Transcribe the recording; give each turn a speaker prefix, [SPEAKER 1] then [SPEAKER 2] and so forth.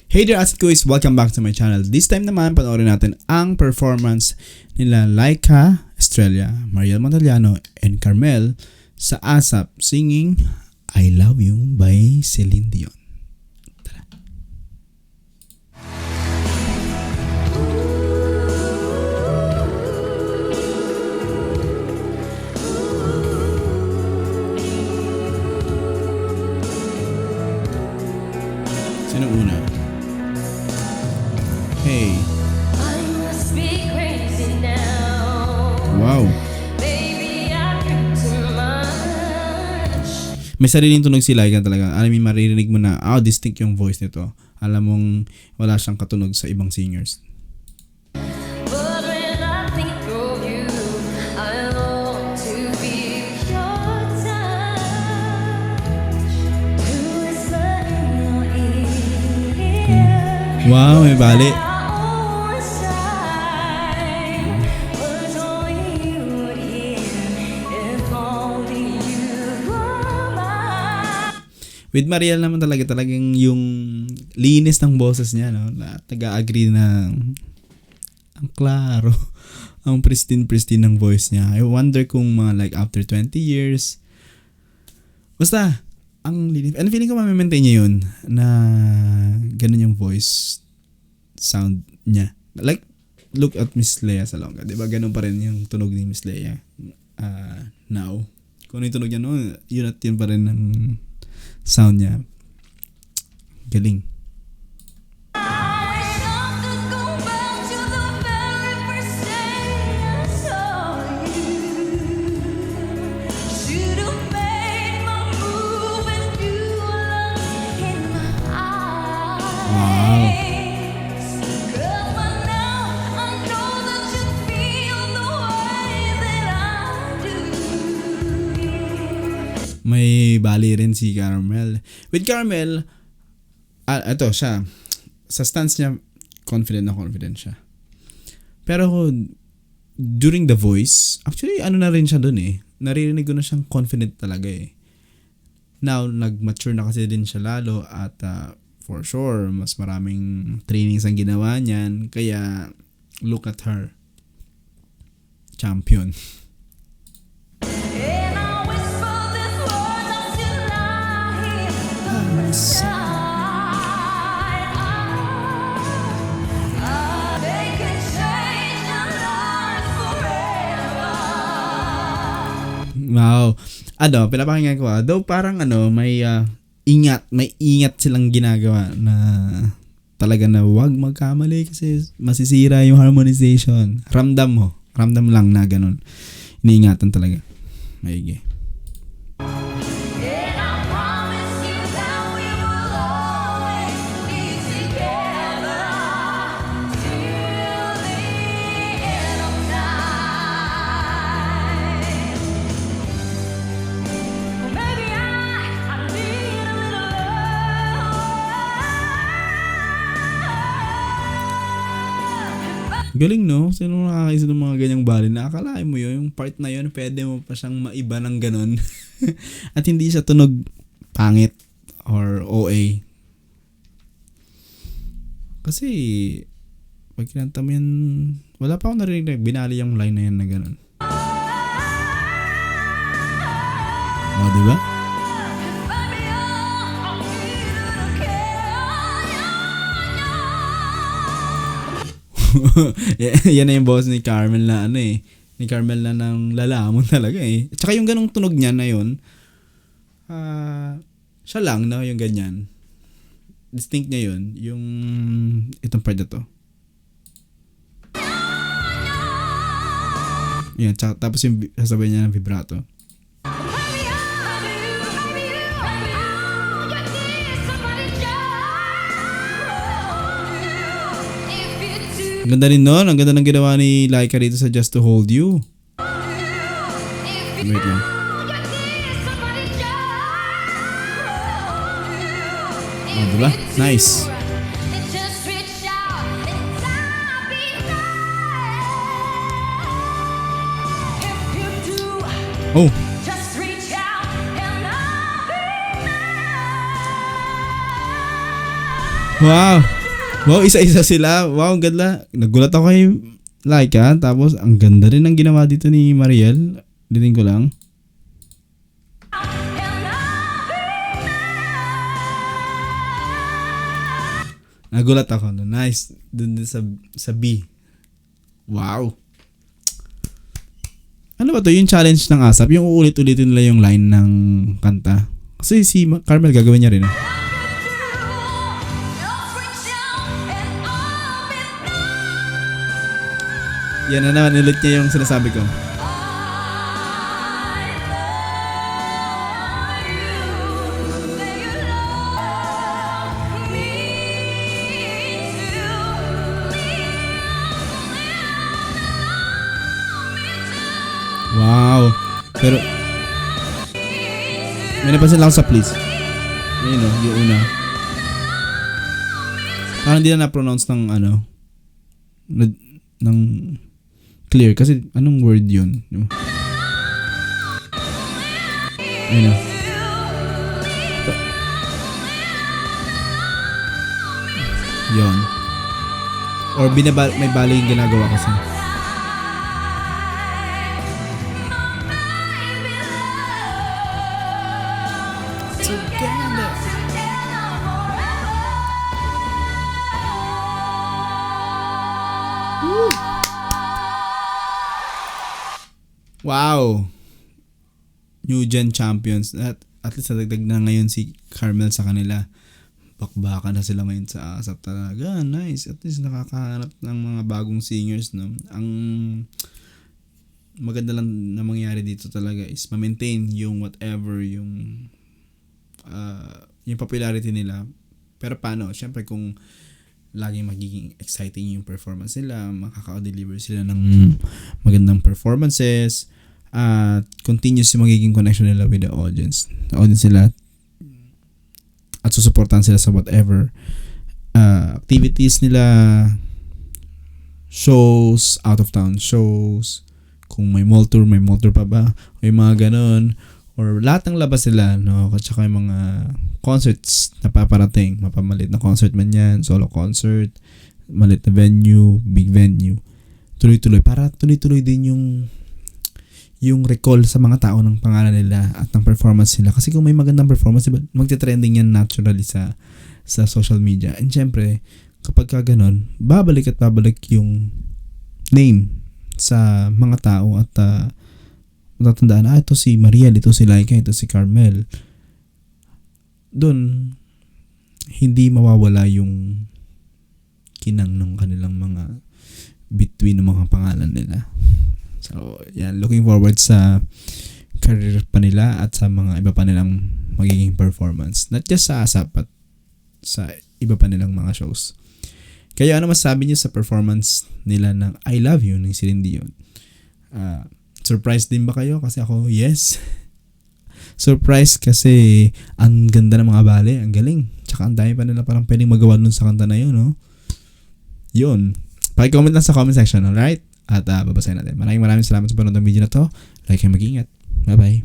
[SPEAKER 1] Hey there Asikoys! Welcome back to my channel. This time naman, panoorin natin ang performance nila Laika Estrella, Mariel Montellano, and Carmel sa ASAP singing I Love You by Celine Dion. Tara. Sino una? Hey.
[SPEAKER 2] I must be crazy now.
[SPEAKER 1] Wow.
[SPEAKER 2] Baby, I drink too much.
[SPEAKER 1] May sariling tunog si Laika talaga. Alam mo, maririnig mo na, distinct yung voice nito. Alam mong wala siyang katunog sa ibang singers.
[SPEAKER 2] But when I think of you, I long to be your touch. To whisper in your ear.
[SPEAKER 1] Wow, may bali. With Mariel naman talagang yung linis ng boses niya, no? Na taga-agree na ang klaro, ang pristine ng voice niya. I wonder kung like after 20 years, basta, ang linis. And feeling ko ma-maintain niya yun, na ganun yung voice sound niya. Like, look at Miss Lea Salonga. Diba ganun pa rin yung tunog ni Miss Lea now. Kung ano yung tunog niya noon, yun at yun pa rin ng sound niya. Galing. May bali rin si Carmel. With Carmel, ito siya. Sa stance niya, confident siya. Pero during The Voice, actually na rin siya dun eh. Naririnig ko na siyang confident talaga eh. Now, nag-mature na kasi din siya lalo at for sure, mas maraming trainings ang ginawa niyan. Kaya, look at her. Champion. Wow. Pinapakinggan ko Though parang may ingat silang ginagawa na talaga na wag magkamali kasi masisira yung harmonization. Ramdam lang na ganun. Iniingatan talaga. Maigi. Galing no? Sino nakakaisip ng mga ganyang bali? Nakakalain mo yun, yung part na yun, pwede mo pa siyang maiba ng ganun. At hindi siya tunog pangit or OA. Kasi, pag kinanta mo yan, wala pa akong narinig na binali yung line na yan na ganun. Diba? Yan na yung boss ni Carmel na ni Carmel na ng lalamon talaga eh. Tsaka yung ganong tunog niya na yun, siya lang na yung ganyan. Distinct niya yun, yung itong part na to. Yan, tapos yung sasabihin niya ng vibrato. Ang ganda rin nun. Ang ganda ng ginawa ni Laika dito sa Just to Hold You. Wait lang. Diba? Nice. Oh. Wow. Wow, isa-isa sila. Wow, ang ganda. Nagulat ako kay Laika. Tapos, ang ganda rin ang ginawa dito ni Mariel. Dinig ko lang. Nagulat ako. No? Nice. Dun din sa B. Wow. Ano ba to? Yung challenge ng ASAP? Yung uulit-ulitin nila yung line ng kanta. Kasi si Carmel gagawin niya rin. Eh. Yan na naman. Ulit niya yung sinasabi ko. Wow. Pero may napansin lang sa please. Ayun o, yung una. Parang hindi na na-pronounce ng ano ng clear kasi anong word yun? Ayun o. Yun. Or may bali yung ginagawa kasi. Together. Woo. Wow. New Gen Champions. At least nadagdag na ngayon si Carmel sa kanila. Bakbakan na sila ngayon sa ASAP talaga. Nice. At least nakakahanap ng mga bagong singers. No? Ang maganda lang na mangyari dito talaga is ma-maintain yung whatever yung popularity nila. Pero paano? Siyempre kung laging magiging exciting yung performance nila, makaka-deliver sila ng magandang performances, at continuous yung magiging connection nila with the audience. The audience nila at susuportahan sila sa whatever activities nila, shows, out of town shows, kung may mall tour pa ba, o yung mga ganon, or lahat ng labas nila, no? At saka yung mga concerts na paparating, mapamalit na concert man yan, solo concert, malit na venue, big venue, tuloy-tuloy, para tuloy-tuloy din yung recall sa mga tao ng pangalan nila at ng performance nila. Kasi kung may magandang performance, diba, magte-trending yan naturally sa social media. And syempre, kapag ka ganon, babalik yung name sa mga tao at matatandaan, ito si Mariel, ito si Laika, ito si Carmel. Doon, hindi mawawala yung kinang ng kanilang mga between ng mga pangalan nila. So, yan. Looking forward sa career pa nila at sa mga iba pa nilang magiging performance. Not just sa ASAP, but sa iba pa nilang mga shows. Kaya ano masasabi niyo sa performance nila ng I Love You ng Celine Dion? Surprised din ba kayo? Kasi ako, yes. Surprised kasi ang ganda ng mga bale. Ang galing. Tsaka ang dami pa nila parang pwedeng magawa nun sa kanta na yun, no? Yun. Paki-comment lang sa comment section, alright? At babasahin natin. Maraming salamat sa panonood ng video na to. Like and mag-ingat. Bye-bye.